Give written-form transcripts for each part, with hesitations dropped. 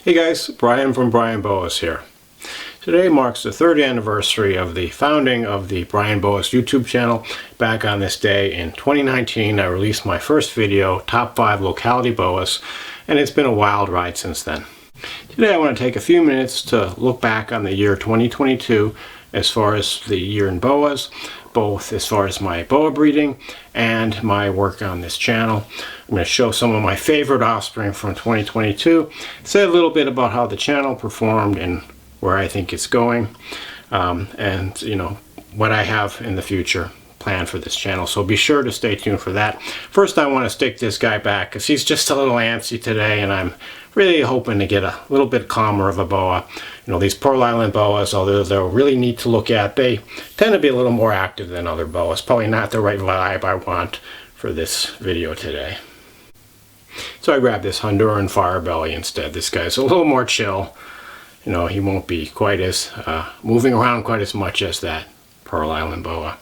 Hey guys, Brian from Boas here. Today marks the 3rd anniversary of the founding of the Brian Boas YouTube channel. Back on this day in 2019, I released my first video, Top 5 Locality Boas, and it's been a wild ride since then. Today I want to take a few minutes to look back on the year 2022 as far as the year in Boas, both as far as my boa breeding and my work on this channel. I'm going to show some of my favorite offspring from 2022, say a little bit about how the channel performed and where I think it's going, and what I have in the future planned for this channel. So be sure to stay tuned for that. First, I want to stick this guy back because he's just a little antsy today, and I'm really hoping to get a little bit calmer of a boa. These Pearl Island boas, although they're really neat to look at, they tend to be a little more active than other boas. Probably not the right vibe I want for this video today. So I grabbed this Honduran Firebelly instead. This guy's a little more chill. He won't be quite as moving around quite as much as that Pearl Island boa.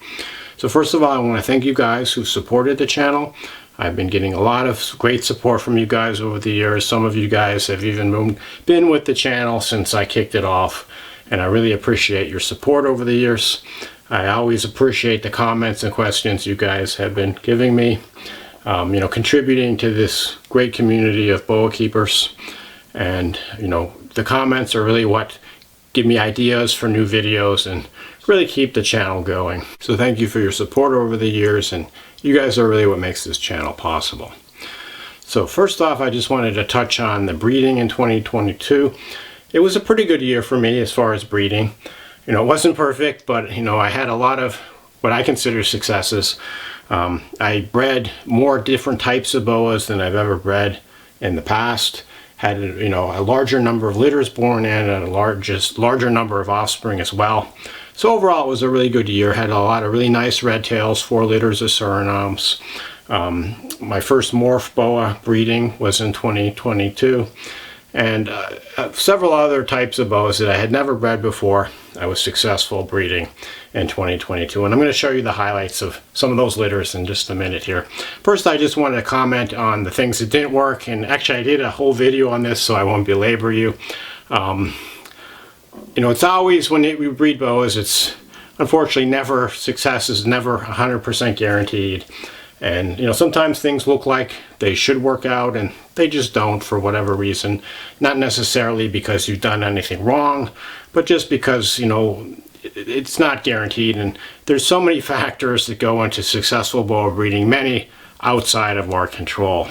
So first of all, I want to thank you guys who supported the channel. I've been getting a lot of great support from you guys over the years. Some of you guys have even been with the channel since I kicked it off, and I really appreciate your support over the years. I always appreciate the comments and questions you guys have been giving me, contributing to this great community of boa keepers. And the comments are really what give me ideas for new videos and really keep the channel going. So thank you for your support over the years, and you guys are really what makes this channel possible. So first off, I just wanted to touch on the breeding in 2022. It was a pretty good year for me as far as breeding. It wasn't perfect, but I had a lot of what I consider successes. I bred more different types of boas than I've ever bred in the past. Had a larger number of litters born in and a larger number of offspring as well. So overall it was a really good year. Had a lot of really nice red tails, 4 litters of Surinames. My first morph boa breeding was in 2022, and several other types of boas that I had never bred before I was successful breeding in 2022, and I'm going to show you the highlights of some of those litters in just a minute here. First, I just wanted to comment on the things that didn't work, and actually I did a whole video on this, so I won't belabor you. It's always, when we breed boas, it's unfortunately success is never 100% guaranteed. And sometimes things look like they should work out and they just don't for whatever reason. Not necessarily because you've done anything wrong, but just because it's not guaranteed, and there's so many factors that go into successful boa breeding, many outside of our control.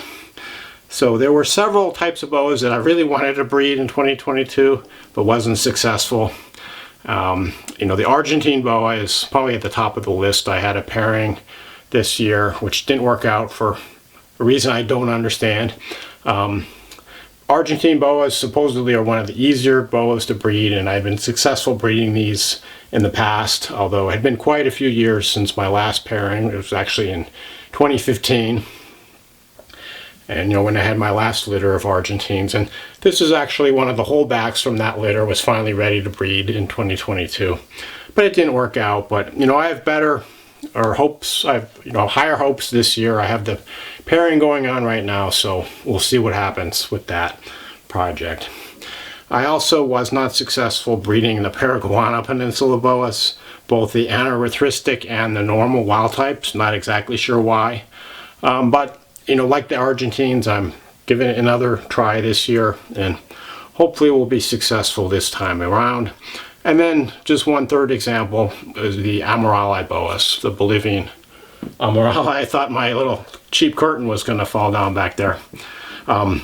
So there were several types of boas that I really wanted to breed in 2022, but wasn't successful. The Argentine boa is probably at the top of the list. I had a pairing this year, which didn't work out for a reason I don't understand. Argentine boas supposedly are one of the easier boas to breed, and I've been successful breeding these in the past, although it had been quite a few years since my last pairing. It was actually in 2015. And when I had my last litter of Argentines, and this is actually one of the holdbacks from that litter, was finally ready to breed in 2022. But it didn't work out. But I have higher hopes this year. I have the pairing going on right now, so we'll see what happens with that project. I also was not successful breeding the Paraguana Peninsula boas, both the anerythristic and the normal wild types. Not exactly sure why, but like the Argentines, I'm giving it another try this year, and hopefully we'll be successful this time around. And then just one third example is the Amorali boas, the Bolivian Amorali. I thought my little cheap curtain was going to fall down back there. My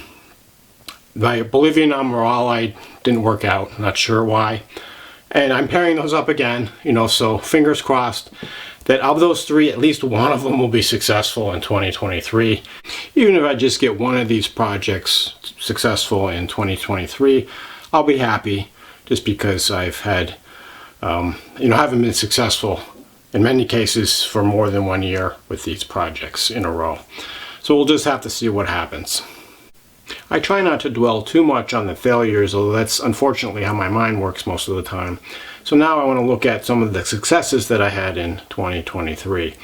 Bolivian Amorali didn't work out, not sure why. And I'm pairing those up again, so fingers crossed that of those 3, at least one of them will be successful in 2023. Even if I just get one of these projects successful in 2023, I'll be happy, just because I've had, haven't been successful in many cases for more than 1 year with these projects in a row. So we'll just have to see what happens. I try not to dwell too much on the failures, although that's unfortunately how my mind works most of the time. So now I want to look at some of the successes that I had in 2023.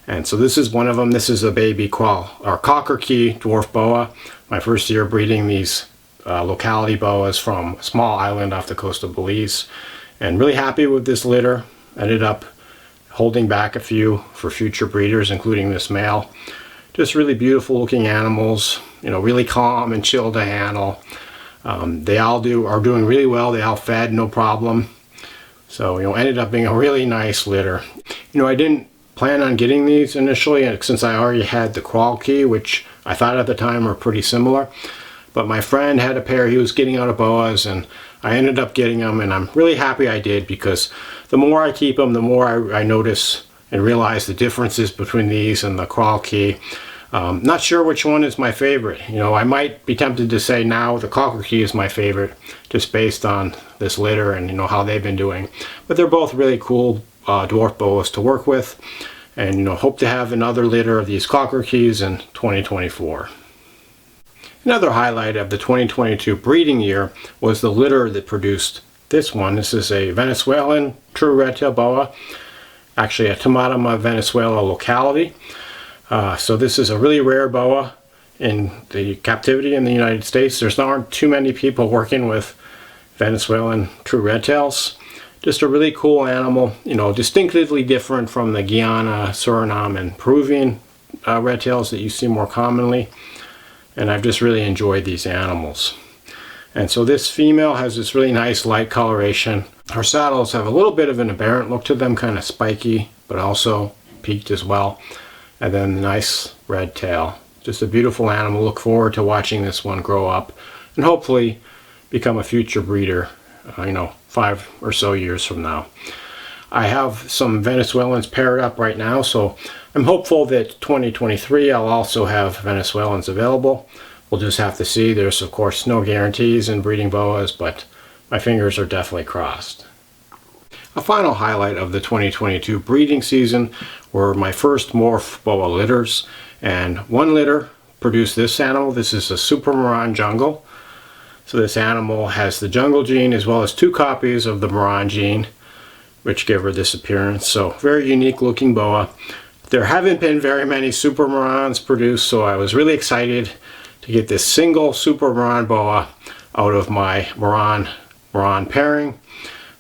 And so this is one of them. This is a baby cocker key dwarf boa. My first year breeding these locality boas from a small island off the coast of Belize. And really happy with this litter. Ended up holding back a few for future breeders, including this male. Just really beautiful looking animals, really calm and chill to handle. They all are doing really well. They all fed, no problem. So, ended up being a really nice litter. I didn't plan on getting these initially, since I already had the crawl key, which I thought at the time were pretty similar. But my friend had a pair he was getting out of Boas, and I ended up getting them, and I'm really happy I did, because the more I keep them, the more I notice and realize the differences between these and the crawl key. Not sure which one is my favorite. I might be tempted to say now the cocker key is my favorite, just based on this litter and how they've been doing. But they're both really cool dwarf boas to work with, and hope to have another litter of these cocker keys in 2024. Another highlight of the 2022 breeding year was the litter that produced this one. This is a Venezuelan true red-tailed boa, actually a Tomatoma Venezuela locality. So this is a really rare boa in the captivity in the United States. There aren't too many people working with Venezuelan true red-tails. Just a really cool animal, distinctively different from the Guyana, Suriname, and Peruvian red-tails that you see more commonly. And I've just really enjoyed these animals. And so this female has this really nice light coloration. Her saddles have a little bit of an aberrant look to them, kind of spiky, but also peaked as well. And then the nice red tail. Just a beautiful animal. Look forward to watching this one grow up and hopefully become a future breeder, 5 or so years from now. I have some Venezuelans paired up right now, so I'm hopeful that 2023 I'll also have Venezuelans available. We'll just have to see. There's of course no guarantees in breeding boas, but my fingers are definitely crossed. A final highlight of the 2022 breeding season were my first morph boa litters, and one litter produced this animal. This is a Super Moran Jungle. So this animal has the jungle gene as well as 2 copies of the Moran gene, which give her this appearance. So very unique looking boa. There haven't been very many Super Morans produced, so I was really excited to get this single Super Moran boa out of my Moran pairing.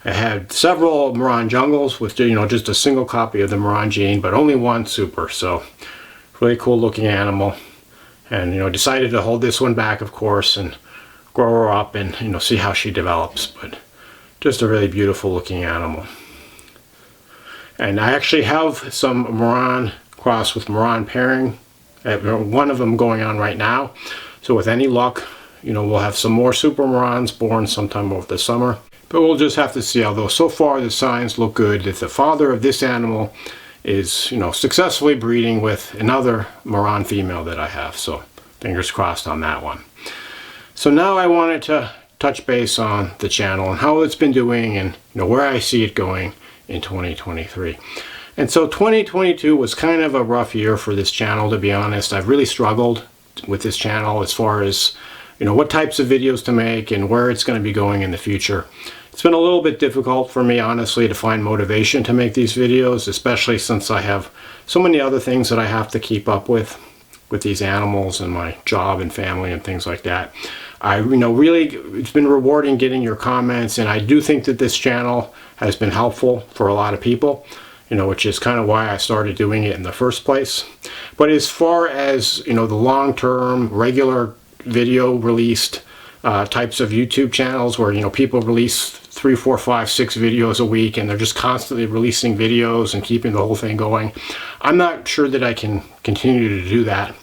I had several Moran jungles with just a single copy of the Moran gene, but only one Super. So really cool looking animal, and decided to hold this one back, of course, and grow her up and see how she develops. But just a really beautiful looking animal. And I actually have some Moran cross with Moran pairing, one of them going on right now. So with any luck, we'll have some more Super Morans born sometime over the summer. But we'll just have to see. Although so far the signs look good that the father of this animal is, successfully breeding with another Moran female that I have. So fingers crossed on that one. So now I wanted to touch base on the channel and how it's been doing, and where I see it going in 2023. And so 2022 was kind of a rough year for this channel, to be honest. I've really struggled with this channel as far as what types of videos to make and where it's going to be going in the future. It's been a little bit difficult for me, honestly, to find motivation to make these videos, especially since I have so many other things that I have to keep up with these animals and my job and family and things like that. Really, it's been rewarding getting your comments, and I do think that this channel has been helpful for a lot of people, which is kind of why I started doing it in the first place. But as far as, the long-term, regular video released types of YouTube channels where, people release 3, 4, 5, 6 videos a week, and they're just constantly releasing videos and keeping the whole thing going, I'm not sure that I can continue to do that.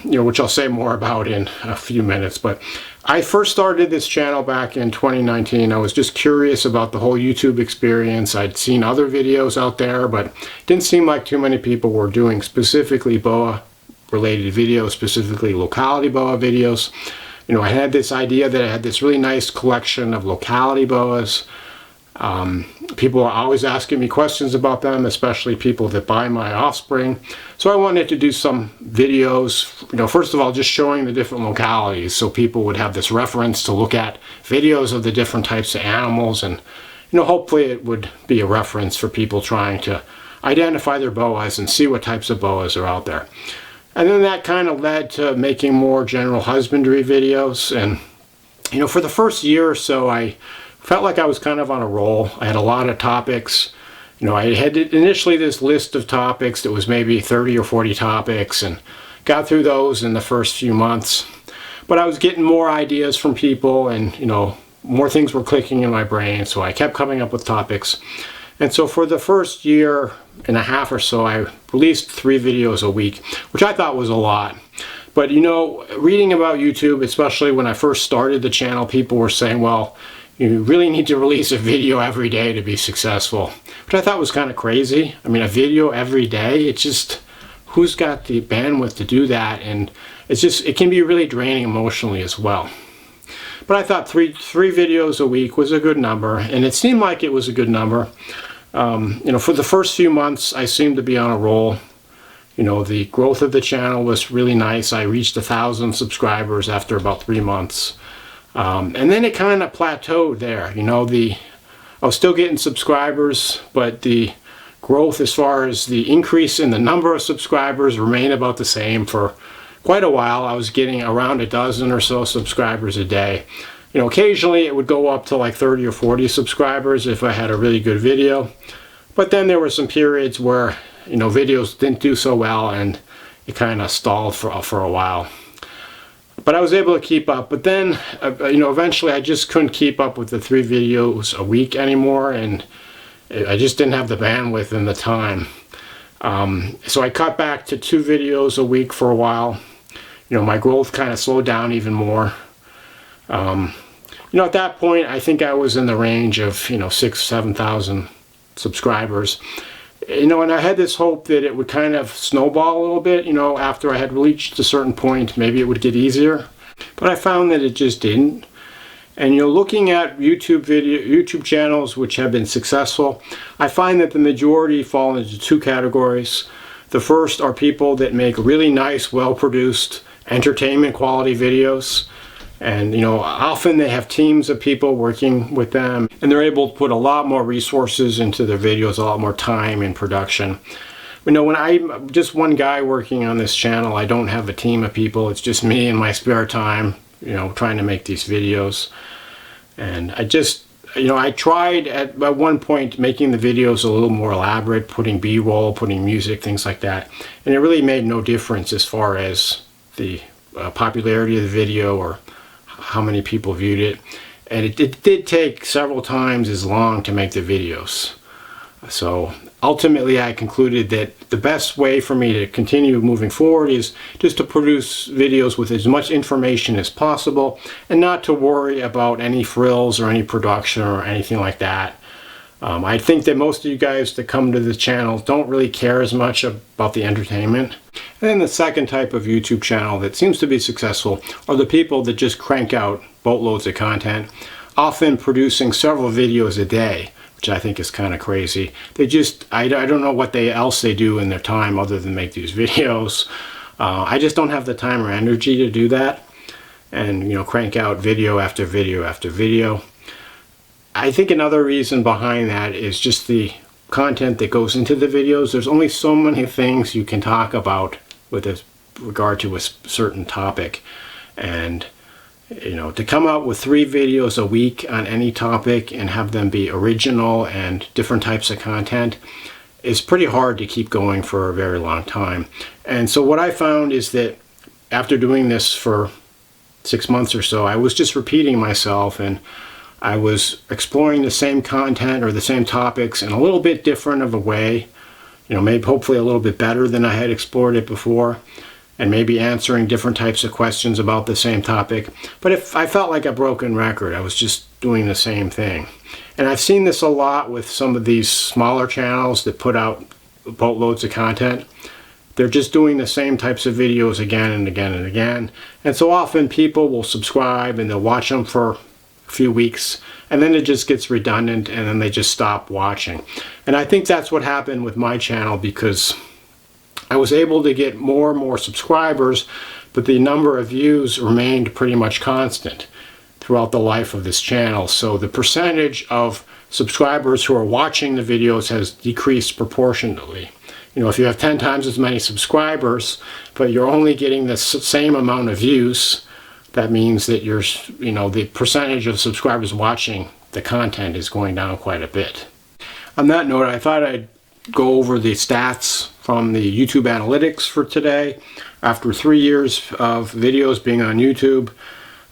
Which I'll say more about in a few minutes. But I first started this channel back in 2019. I was just curious about the whole YouTube experience. I'd seen other videos out there, but it didn't seem like too many people were doing specifically boa related videos, specifically locality boa videos. I had this idea that I had this really nice collection of locality boas. People are always asking me questions about them, especially people that buy my offspring. So I wanted to do some videos, first of all, just showing the different localities so people would have this reference to look at videos of the different types of animals, and hopefully it would be a reference for people trying to identify their boas and see what types of boas are out there. And then that kind of led to making more general husbandry videos, and For the first year or so, I felt like I was kind of on a roll. I had a lot of topics. I had initially this list of topics that was maybe 30 or 40 topics, and got through those in the first few months. But I was getting more ideas from people, and more things were clicking in my brain, so I kept coming up with topics. And so for the first year and a half or so, I released 3 videos a week, which I thought was a lot. But reading about YouTube, especially when I first started the channel, people were saying, well, you really need to release a video every day to be successful, which I thought was kind of crazy. I mean, a video every day, it's just, who's got the bandwidth to do that? And it can be really draining emotionally as well. But I thought three videos a week was a good number, and it seemed like it was a good number. For the first few months, I seemed to be on a roll. The growth of the channel was really nice. I reached 1,000 subscribers after about 3 months. And then it kind of plateaued there. I was still getting subscribers, but the growth as far as the increase in the number of subscribers remained about the same for quite a while. I was getting around a dozen or so subscribers a day. Occasionally it would go up to like 30 or 40 subscribers if I had a really good video. But then there were some periods where, videos didn't do so well, and it kind of stalled for a while. But I was able to keep up. But then, eventually I just couldn't keep up with the 3 videos a week anymore, and I just didn't have the bandwidth and the time. So I cut back to 2 videos a week for a while. My growth kind of slowed down even more. At that point, I think I was in the range of, 6,000-7,000 subscribers. And I had this hope that it would kind of snowball a little bit, after I had reached a certain point, maybe it would get easier. But I found that it just didn't. And looking at YouTube channels which have been successful, I find that the majority fall into 2 categories. The first are people that make really nice, well-produced, entertainment quality videos. And often they have teams of people working with them, and they're able to put a lot more resources into their videos, a lot more time in production. When I'm just one guy working on this channel, I don't have a team of people. It's just me in my spare time, trying to make these videos. And I tried at one point making the videos a little more elaborate, putting B-roll, putting music, things like that. And it really made no difference as far as the popularity of the video or how many people viewed it. And it did take several times as long to make the videos. So ultimately I concluded that the best way for me to continue moving forward is just to produce videos with as much information as possible, and not to worry about any frills or any production or anything like that. I think that most of you guys that come to the channel don't really care as much about the entertainment. And then the second type of YouTube channel that seems to be successful are the people that just crank out boatloads of content, often producing several videos a day, which I think is kind of crazy. I don't know what else they do in their time other than make these videos. I just don't have the time or energy to do that, and crank out video after video after video. I think another reason behind that is just the content that goes into the videos. There's only so many things you can talk about with regard to a certain topic, and to come out with 3 videos a week on any topic and have them be original and different types of content is pretty hard to keep going for a very long time. And so what I found is that after doing this for 6 months or so, I was just repeating myself, and I was exploring the same content or the same topics in a little bit different of a way, maybe hopefully a little bit better than I had explored it before, and maybe answering different types of questions about the same topic. But if I felt like a broken record, I was just doing the same thing. And I've seen this a lot with some of these smaller channels that put out boatloads of content. They're just doing the same types of videos again and again and again. And so often people will subscribe and they'll watch them for a few weeks, and then it just gets redundant, and then they just stop watching. And I think that's what happened with my channel, because I was able to get more and more subscribers, but the number of views remained pretty much constant throughout the life of this channel. So the percentage of subscribers who are watching the videos has decreased proportionately. If you have 10 times as many subscribers, but you're only getting the same amount of views, that means that the percentage of subscribers watching the content is going down quite a bit. On that note, I thought I'd go over the stats from the YouTube analytics for today. After 3 years of videos being on YouTube,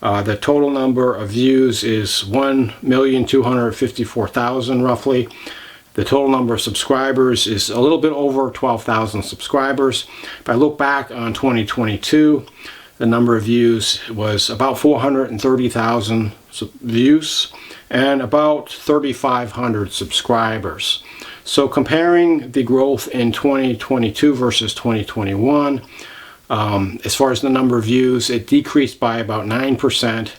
the total number of views is 1,254,000 roughly. The total number of subscribers is a little bit over 12,000 subscribers. If I look back on 2022, the number of views was about 430,000 views and about 3,500 subscribers. So comparing the growth in 2022 versus 2021, as far as the number of views, it decreased by about 9%.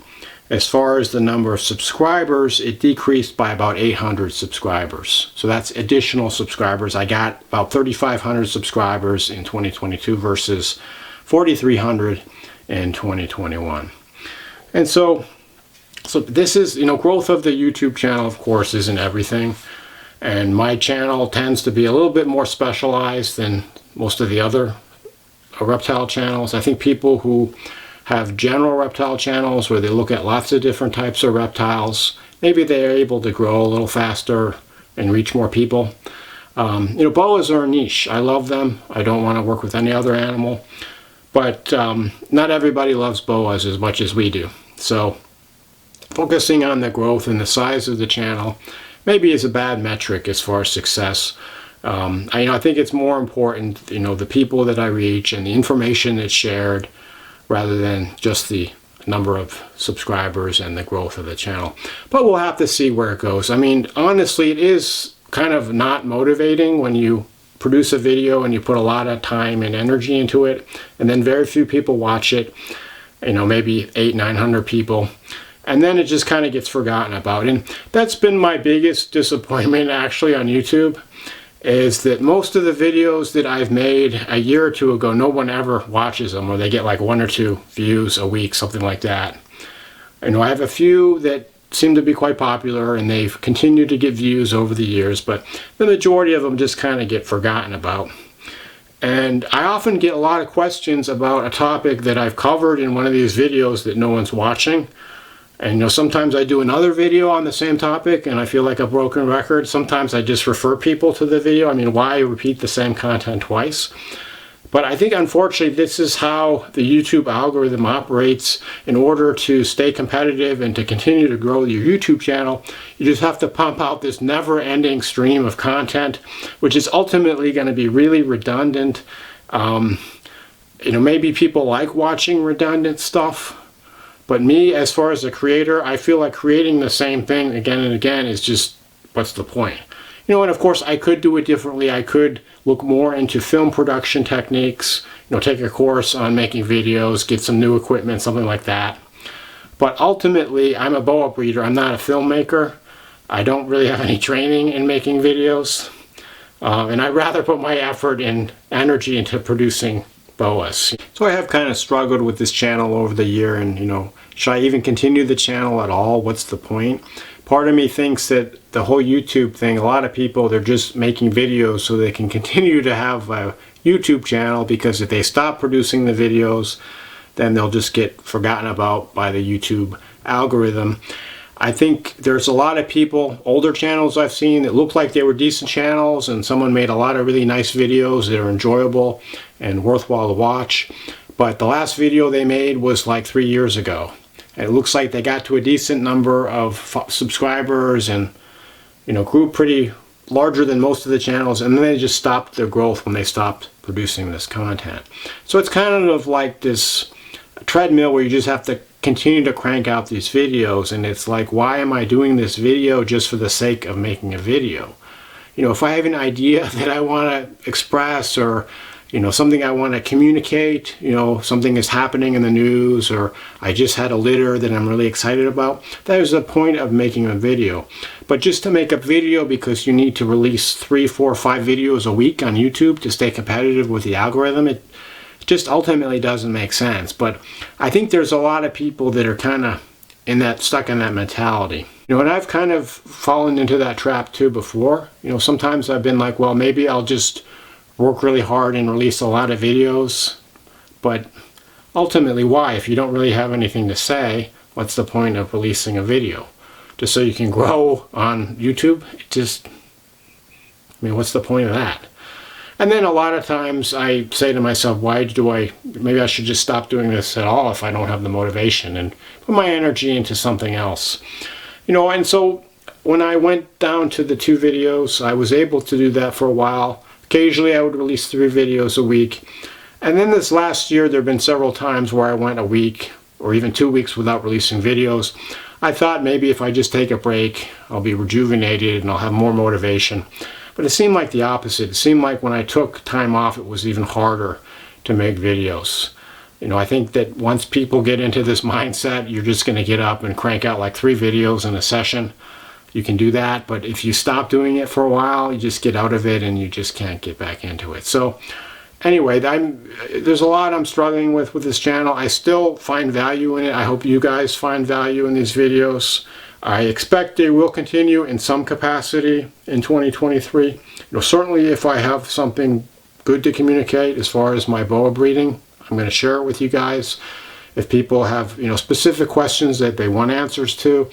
As far as the number of subscribers, it decreased by about 800 subscribers. So that's additional subscribers. I got about 3,500 subscribers in 2022 versus 4,300 in 2021. And so this is, growth of the YouTube channel, of course, isn't everything. And my channel tends to be a little bit more specialized than most of the other reptile channels. I think people who have general reptile channels where they look at lots of different types of reptiles, maybe they're able to grow a little faster and reach more people. Boas are a niche. I love them. I don't want to work with any other animal. But not everybody loves boas as much as we do. So focusing on the growth and the size of the channel maybe is a bad metric as far as success. I think it's more important, the people that I reach and the information that's shared rather than just the number of subscribers and the growth of the channel. But we'll have to see where it goes. I mean, honestly, it is kind of not motivating when you produce a video and you put a lot of time and energy into it and then very few people watch it, maybe 800-900 people, and then it just kind of gets forgotten about. And that's been my biggest disappointment actually on YouTube, is that most of the videos that I've made a year or two ago, no one ever watches them, or they get like 1 or 2 views a week, something like that. I have a few that seem to be quite popular and they've continued to get views over the years, but the majority of them just kind of get forgotten about. And I often get a lot of questions about a topic that I've covered in one of these videos that no one's watching. And sometimes I do another video on the same topic and I feel like a broken record. Sometimes I just refer people to the video. I mean, why repeat the same content twice? But I think unfortunately this is how the YouTube algorithm operates. In order to stay competitive and to continue to grow your YouTube channel, you just have to pump out this never-ending stream of content, which is ultimately going to be really redundant. Maybe people like watching redundant stuff. But me, as far as a creator, I feel like creating the same thing again and again is just, what's the point? And of course I could do it differently. I could look more into film production techniques, take a course on making videos, get some new equipment, something like that. But ultimately, I'm a boa breeder. I'm not a filmmaker. I don't really have any training in making videos. And I'd rather put my effort and energy into producing boas. So I have kind of struggled with this channel over the year, and should I even continue the channel at all? What's the point? Part of me thinks that the whole YouTube thing, a lot of people, they're just making videos so they can continue to have a YouTube channel, because if they stop producing the videos, then they'll just get forgotten about by the YouTube algorithm. I think there's a lot of people, older channels I've seen, that look like they were decent channels and someone made a lot of really nice videos that are enjoyable and worthwhile to watch. But the last video they made was like 3 years ago. And it looks like they got to a decent number of subscribers and grew pretty larger than most of the channels, and then they just stopped their growth when they stopped producing this content. So it's kind of like this treadmill where you just have to continue to crank out these videos, and it's like, why am I doing this video just for the sake of making a video? If I have an idea that I want to express, or something I want to communicate, something is happening in the news, or I just had a litter that I'm really excited about, that is the point of making a video. But just to make a video because you need to release 3, 4, 5 videos a week on YouTube to stay competitive with the algorithm, it just ultimately doesn't make sense. But I think there's a lot of people that are kind of stuck in that mentality. And I've kind of fallen into that trap too before. Sometimes I've been like, well, maybe I'll just work really hard and release a lot of videos, but ultimately, why? If you don't really have anything to say, what's the point of releasing a video? Just so you can grow on YouTube? What's the point of that? And then a lot of times I say to myself, maybe I should just stop doing this at all if I don't have the motivation, and put my energy into something else. And so when I went down to the 2 videos, I was able to do that for a while. Occasionally I would release 3 videos a week. And then this last year, there have been several times where I went a week or even 2 weeks without releasing videos. I thought maybe if I just take a break, I'll be rejuvenated and I'll have more motivation. But it seemed like the opposite. It seemed like when I took time off, it was even harder to make videos. I think that once people get into this mindset, you're just going to get up and crank out like 3 videos in a session. You can do that, but if you stop doing it for a while, you just get out of it and you just can't get back into it. So anyway, there's a lot I'm struggling with this channel. I still find value in it. I hope you guys find value in these videos. I expect they will continue in some capacity in 2023. Certainly if I have something good to communicate as far as my boa breeding, I'm going to share it with you guys. If people have specific questions that they want answers to,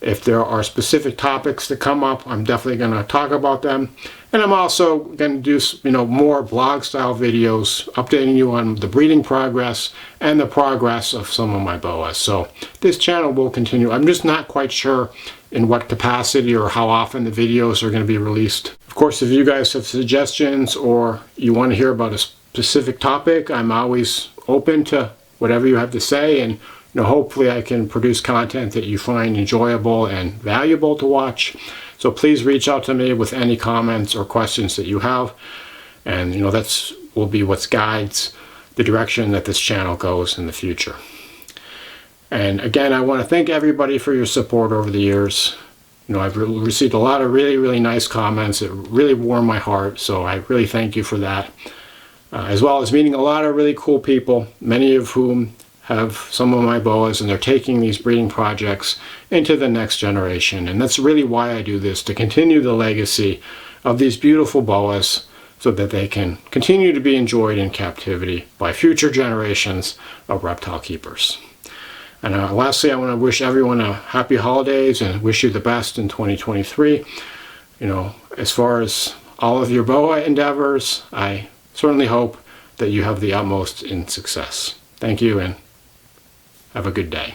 if there are specific topics that come up, I'm definitely going to talk about them. And I'm also going to do more blog style videos updating you on the breeding progress and the progress of some of my boas. So this channel will continue. I'm just not quite sure in what capacity or how often the videos are going to be released. Of course, if you guys have suggestions or you want to hear about a specific topic, I'm always open to whatever you have to say, and hopefully I can produce content that you find enjoyable and valuable to watch. So please reach out to me with any comments or questions that you have. And that's will be what guides the direction that this channel goes in the future. And again, I want to thank everybody for your support over the years. I've received a lot of really, really nice comments that really warm my heart. So I really thank you for that. As well as meeting a lot of really cool people, many of whom have some of my boas, and they're taking these breeding projects into the next generation. And that's really why I do this, to continue the legacy of these beautiful boas so that they can continue to be enjoyed in captivity by future generations of reptile keepers. And lastly, I want to wish everyone a happy holidays and wish you the best in 2023. As far as all of your boa endeavors, I certainly hope that you have the utmost in success. Thank you, and have a good day.